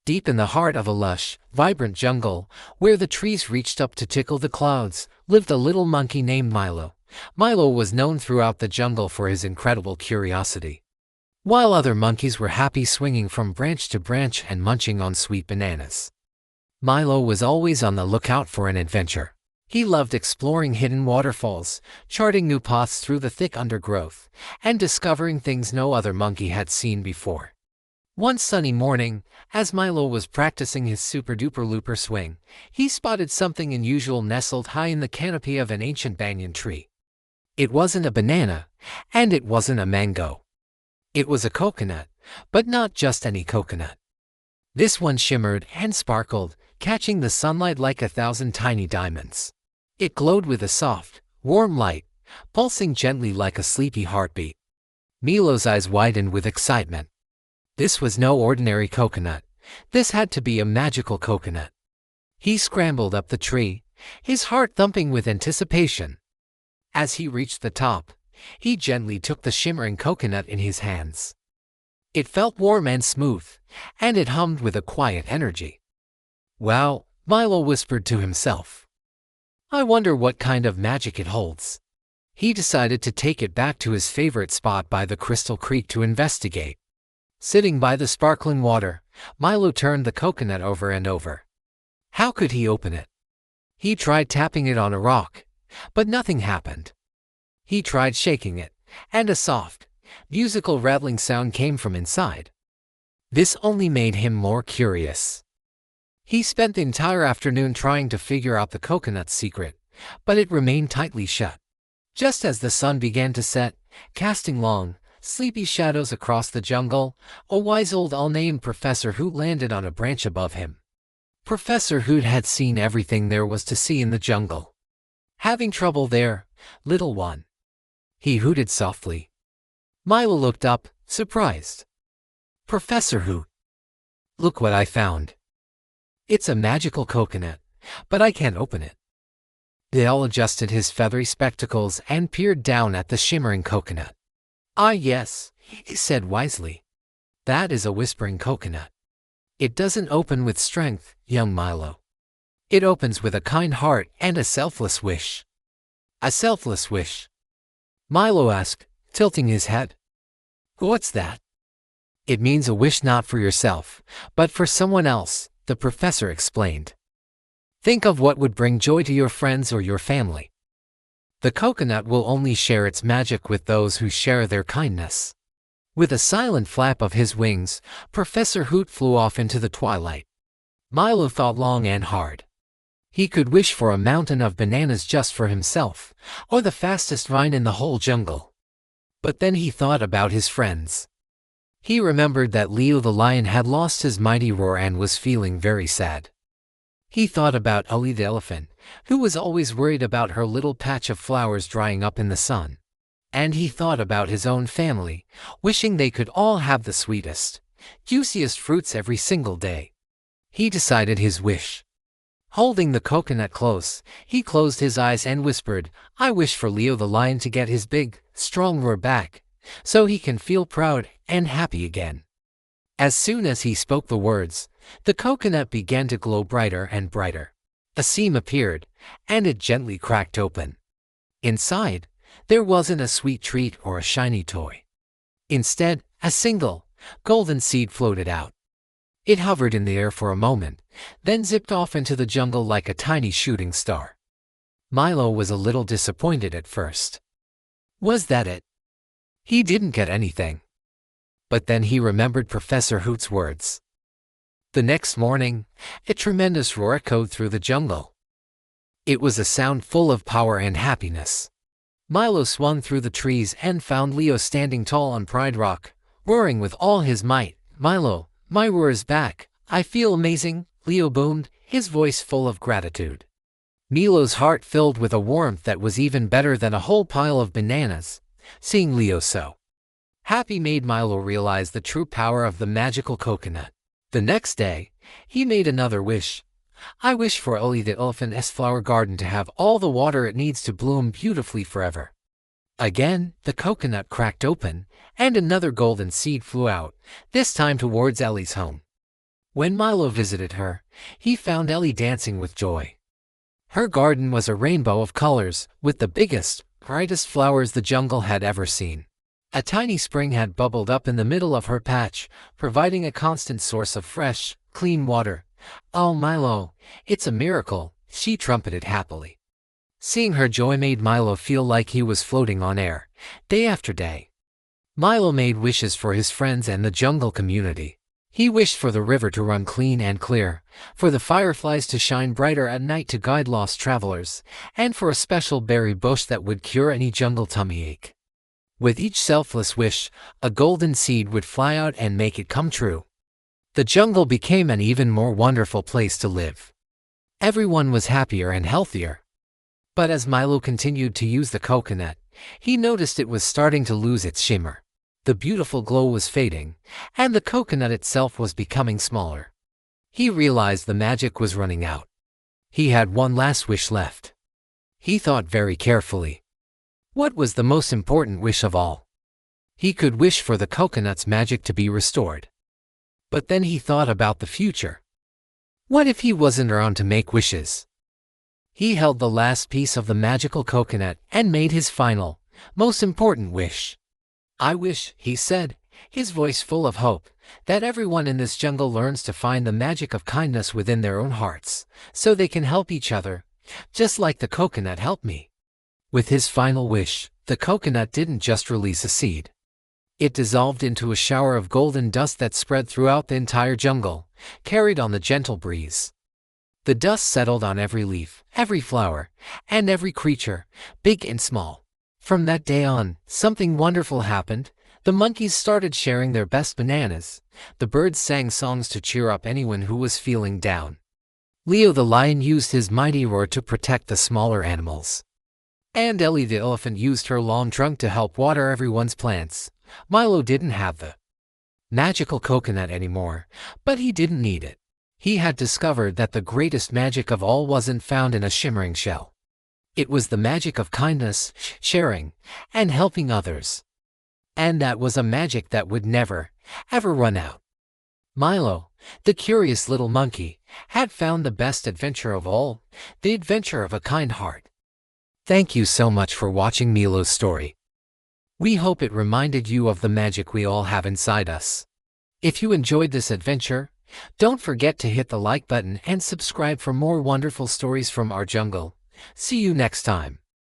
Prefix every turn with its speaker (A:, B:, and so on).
A: Deep in the heart of a lush, vibrant jungle, where the trees reached up to tickle the clouds, lived a little monkey named Milo. Milo was known throughout the jungle for his incredible curiosity. While other monkeys were happy swinging from branch to branch and munching on sweet bananas, Milo was always on the lookout for an adventure. He loved exploring hidden waterfalls, charting new paths through the thick undergrowth, and discovering things no other monkey had seen before. One sunny morning, as Milo was practicing his super-duper looper swing, he spotted something unusual nestled high in the canopy of an ancient banyan tree. It wasn't a banana, and it wasn't a mango. It was a coconut, but not just any coconut. This one shimmered and sparkled, catching the sunlight like 1,000 tiny diamonds. It glowed with a soft, warm light, pulsing gently like a sleepy heartbeat. Milo's eyes widened with excitement. This was no ordinary coconut. This had to be a magical coconut. He scrambled up the tree, his heart thumping with anticipation. As he reached the top, he gently took the shimmering coconut in his hands. It felt warm and smooth, and it hummed with a quiet energy. "Wow," Milo whispered to himself. "I wonder what kind of magic it holds." He decided to take it back to his favorite spot by the crystal creek to investigate. Sitting by the sparkling water, Milo turned the coconut over and over. How could he open it? He tried tapping it on a rock, but nothing happened. He tried shaking it, and a soft, musical rattling sound came from inside. This only made him more curious. He spent the entire afternoon trying to figure out the coconut's secret, but it remained tightly shut. Just as the sun began to set, casting long, sleepy shadows across the jungle, a wise old owl named Professor Hoot landed on a branch above him. Professor Hoot had seen everything there was to see in the jungle. "Having trouble there, little one?" he hooted softly. Milo looked up, surprised. "Professor Hoot, look what I found. It's a magical coconut, but I can't open it." The owl adjusted his feathery spectacles and peered down at the shimmering coconut. "Ah yes," he said wisely. "That is a whispering coconut. It doesn't open with strength, young Milo. It opens with a kind heart and a selfless wish." "A selfless wish?" Milo asked, tilting his head. "What's that?" "It means a wish not for yourself, but for someone else," the professor explained. "Think of what would bring joy to your friends or your family. The coconut will only share its magic with those who share their kindness." With a silent flap of his wings, Professor Hoot flew off into the twilight. Milo thought long and hard. He could wish for a mountain of bananas just for himself, or the fastest vine in the whole jungle. But then he thought about his friends. He remembered that Leo the lion had lost his mighty roar and was feeling very sad. He thought about Ollie the elephant, who was always worried about her little patch of flowers drying up in the sun. And he thought about his own family, wishing they could all have the sweetest, juiciest fruits every single day. He decided his wish. Holding the coconut close, he closed his eyes and whispered, "I wish for Leo the lion to get his big, strong roar back, so he can feel proud and happy again." As soon as he spoke the words, the coconut began to glow brighter and brighter. A seam appeared, and it gently cracked open. Inside, there wasn't a sweet treat or a shiny toy. Instead, a single, golden seed floated out. It hovered in the air for a moment, then zipped off into the jungle like a tiny shooting star. Milo was a little disappointed at first. Was that it? He didn't get anything. But then he remembered Professor Hoot's words. The next morning, a tremendous roar echoed through the jungle. It was a sound full of power and happiness. Milo swung through the trees and found Leo standing tall on Pride Rock, roaring with all his might. "Milo, my roar is back. I feel amazing," Leo boomed, his voice full of gratitude. Milo's heart filled with a warmth that was even better than a whole pile of bananas. Seeing Leo so happy made Milo realize the true power of the magical coconut. The next day, he made another wish. "I wish for Ollie the elephant's flower garden to have all the water it needs to bloom beautifully forever." Again, the coconut cracked open, and another golden seed flew out, this time towards Ellie's home. When Milo visited her, he found Ellie dancing with joy. Her garden was a rainbow of colors, with the biggest, brightest flowers the jungle had ever seen. A tiny spring had bubbled up in the middle of her patch, providing a constant source of fresh, clean water. "Oh, Milo, it's a miracle," she trumpeted happily. Seeing her joy made Milo feel like he was floating on air, day after day. Milo made wishes for his friends and the jungle community. He wished for the river to run clean and clear, for the fireflies to shine brighter at night to guide lost travelers, and for a special berry bush that would cure any jungle tummy ache. With each selfless wish, a golden seed would fly out and make it come true. The jungle became an even more wonderful place to live. Everyone was happier and healthier. But as Milo continued to use the coconut, he noticed it was starting to lose its shimmer. The beautiful glow was fading, and the coconut itself was becoming smaller. He realized the magic was running out. He had one last wish left. He thought very carefully. What was the most important wish of all? He could wish for the coconut's magic to be restored. But then he thought about the future. What if he wasn't around to make wishes? He held the last piece of the magical coconut and made his final, most important wish. "I wish," he said, his voice full of hope, "that everyone in this jungle learns to find the magic of kindness within their own hearts, so they can help each other, just like the coconut helped me." With his final wish, the coconut didn't just release a seed. It dissolved into a shower of golden dust that spread throughout the entire jungle, carried on the gentle breeze. The dust settled on every leaf, every flower, and every creature, big and small. From that day on, something wonderful happened. The monkeys started sharing their best bananas. The birds sang songs to cheer up anyone who was feeling down. Leo the lion used his mighty roar to protect the smaller animals. And Ellie the elephant used her long trunk to help water everyone's plants. Milo didn't have the magical coconut anymore, but he didn't need it. He had discovered that the greatest magic of all wasn't found in a shimmering shell. It was the magic of kindness, sharing, and helping others. And that was a magic that would never, ever run out. Milo, the curious little monkey, had found the best adventure of all, the adventure of a kind heart. Thank you so much for watching Milo's story. We hope it reminded you of the magic we all have inside us. If you enjoyed this adventure, don't forget to hit the like button and subscribe for more wonderful stories from our jungle. See you next time.